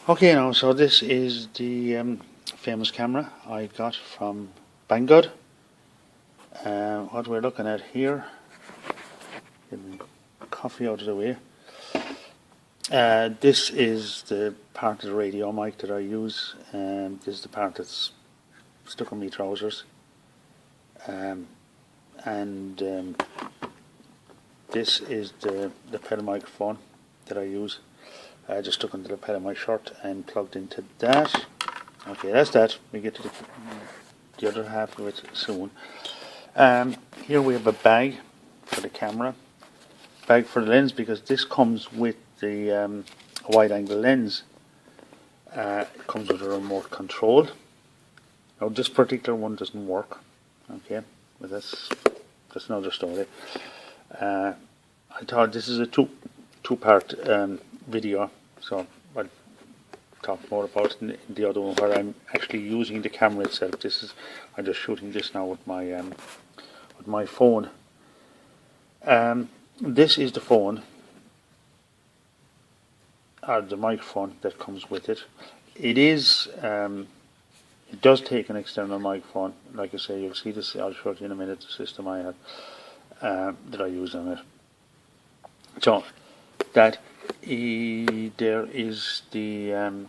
Okay, now, so this is the famous camera I got from Bangood. What we're looking at here, getting coffee out of the way. This is the part of the radio mic that I use. This is the part that's stuck on my trousers. This is the pedal microphone that I use. I just stuck into the pedal of my shirt and plugged into that. Okay, that's that. We get to the other half of it soon. Here we have a bag for the camera, bag for the lens, because this comes with the wide-angle lens. It comes with a remote control. Now this particular one doesn't work. Okay, but that's another story. I thought this is a two-part video, so I'll talk more about it in the other one, where I'm actually using the camera itself. I'm just shooting this now with my phone. This is the phone, or the microphone that comes with it. It does take an external microphone. Like I say, you'll see this. I'll show you in a minute the system I have that I use on it. So that there is the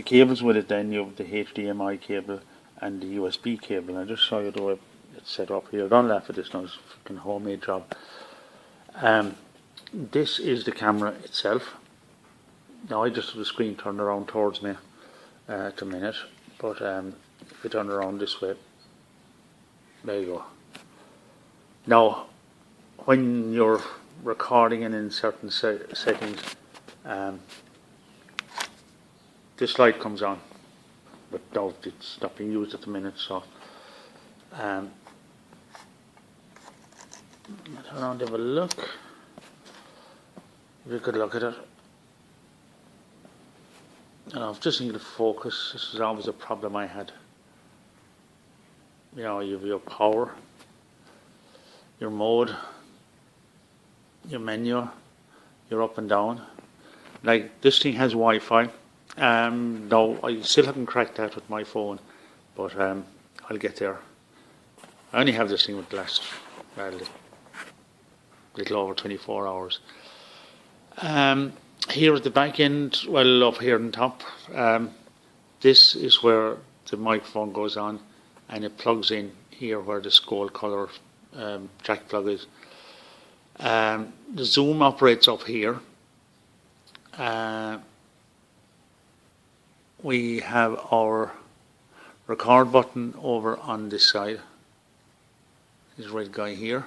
cables with it. Then you have the HDMI cable and the USB cable. I'll just show you the way it's set up here. Don't laugh at this now, it's a fucking homemade job. This is the camera itself. Now I just have the screen turned around towards me at the minute, but if you turn around this way, there you go. Now when you're recording and in certain settings, this light comes on, but no, it's not being used at the minute, so turn around, have a look. Have a good look at it. And I've just needed to focus. This is always a problem I had. You know, you have your power, your mode, your menu, your up and down. Like this thing has Wi-Fi. No, I still haven't cracked that with my phone, but I'll get there. I only have this thing with the last little over 24 hours. Here at the back end, well, up here on top, this is where the microphone goes on, and it plugs in here where the skull colour jack plug is. The zoom operates up here. We have our record button over on this side. This red guy here.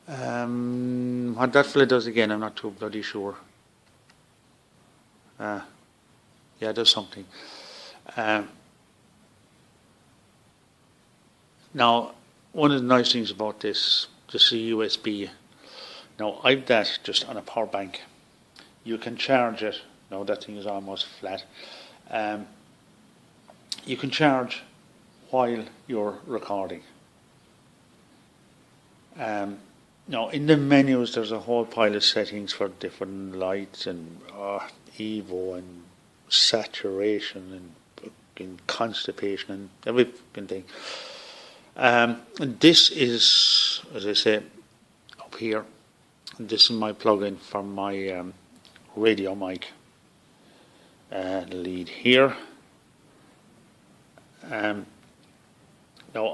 What that fella does again, I'm not too bloody sure. Yeah, it does something. Now, one of the nice things about this is the USB. Now, I've that just on a power bank. You can charge it. Now, that thing is almost flat. You can charge while you're recording. Now, in the menus, there's a whole pile of settings for different lights and Evo and saturation and fucking constipation and every fucking thing. And this is, as I say, up here. And this is my plug-in for my radio mic lead here. Now,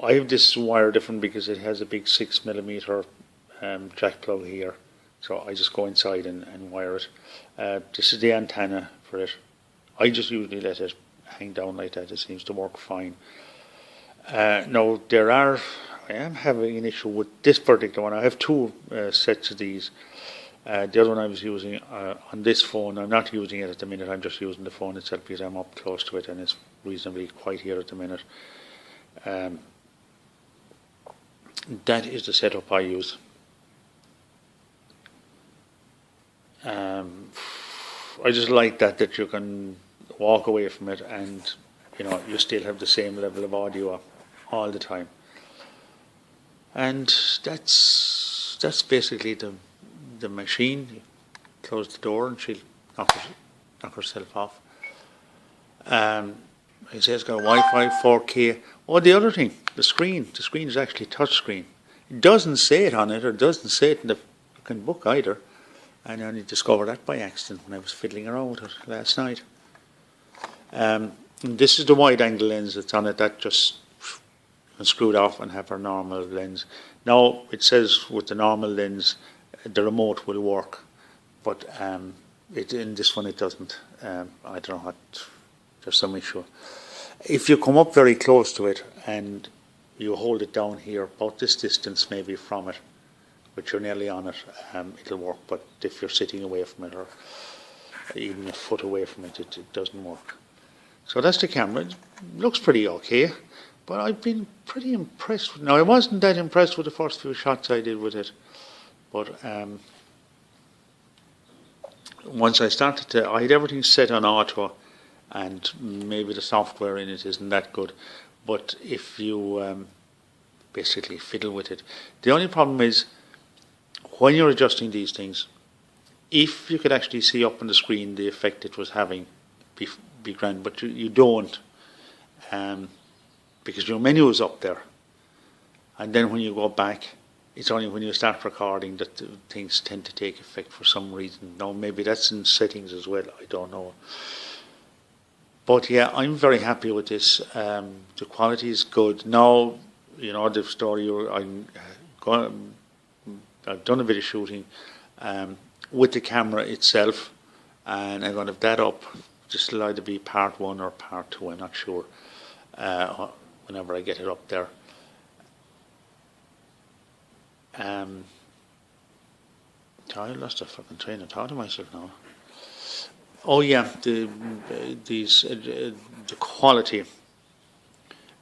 I have this wire different because it has a big 6mm jack plug here, so I just go inside and wire it. This is the antenna for it. I just usually let it hang down like that. It seems to work fine. Now I am having an issue with this particular one. I have two sets of these. The other one I was using on this phone, I'm not using it at the minute. I'm just using the phone itself because I'm up close to it and it's reasonably quiet here at the minute. That is the setup I use. I just like that you can walk away from it and you still have the same level of audio all the time. And that's basically the machine. You close the door and she'll knock it knock herself off. It says it's got Wi-Fi, 4K. Oh, the other thing, the screen is actually touch screen. It doesn't say it on it, or doesn't say it in the fucking book either. And I only discovered that by accident when I was fiddling around with it last night. This is the wide angle lens that's on it. That just screwed off and have our normal lens. Now it says with the normal lens the remote will work, but in this one it doesn't. I don't know what. There's some issue. If you come up very close to it and you hold it down here, about this distance maybe from it, but you're nearly on it, it'll work. But if you're sitting away from it, or even a foot away from it, it doesn't work. So that's the camera. It looks pretty okay, but I've been pretty impressed with it. Now, I wasn't that impressed with the first few shots I did with it, but once I started to, I had everything set on auto, and maybe the software in it isn't that good, but if you basically fiddle with it, the only problem is when you're adjusting these things, if you could actually see up on the screen the effect it was having, be grand, but you don't, because your menu is up there, and then when you go back, it's only when you start recording that things tend to take effect for some reason. Now maybe that's in settings as well, I don't know. But yeah, I'm very happy with this. The quality is good. Now, you know the story, I've done a bit of shooting with the camera itself, and I'm going to have that up. Just will either be part 1 or part 2, I'm not sure, whenever I get it up there. I lost a fucking train of thought of myself now. Oh yeah, the quality.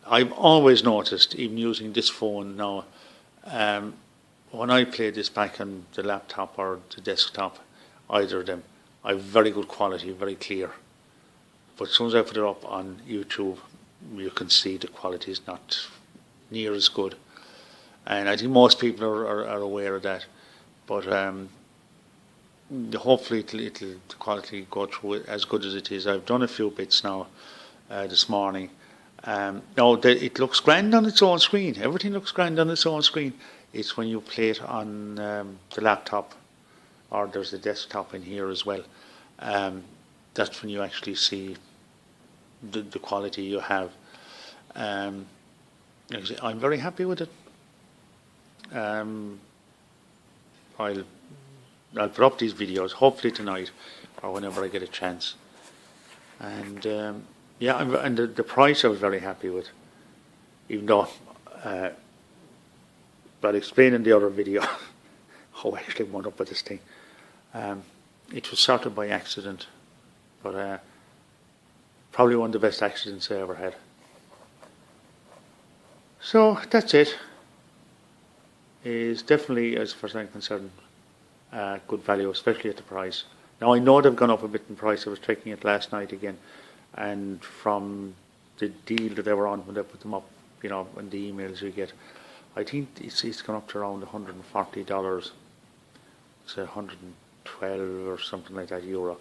I've always noticed, even using this phone now, when I play this back on the laptop or the desktop, either of them, I have very good quality, very clear. But as soon as I put it up on YouTube, you can see the quality is not near as good. And I think most people are aware of that. But hopefully the quality go through it as good as it is. I've done a few bits now this morning. No, it looks grand on its own screen. Everything looks grand on its own screen. It's when you play it on the laptop, or there's a desktop in here as well. That's when you actually see the quality you have. I'm very happy with it. I'll put up these videos hopefully tonight or whenever I get a chance. And yeah, and the price I was very happy with, even though I'll explain in the other video how I actually wound up with this thing. It was sort of by accident, but probably one of the best accidents I ever had. So that's it. Is definitely, as far as I'm concerned, good value, especially at the price. Now I know they've gone up a bit in price. I was checking it last night again, and from the deal that they were on when they put them up, you know, in the emails you get, I think it's gone up to around $140. It's 112 or something like that euro.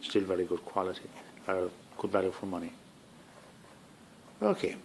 Still very good quality, good value for money. Okay.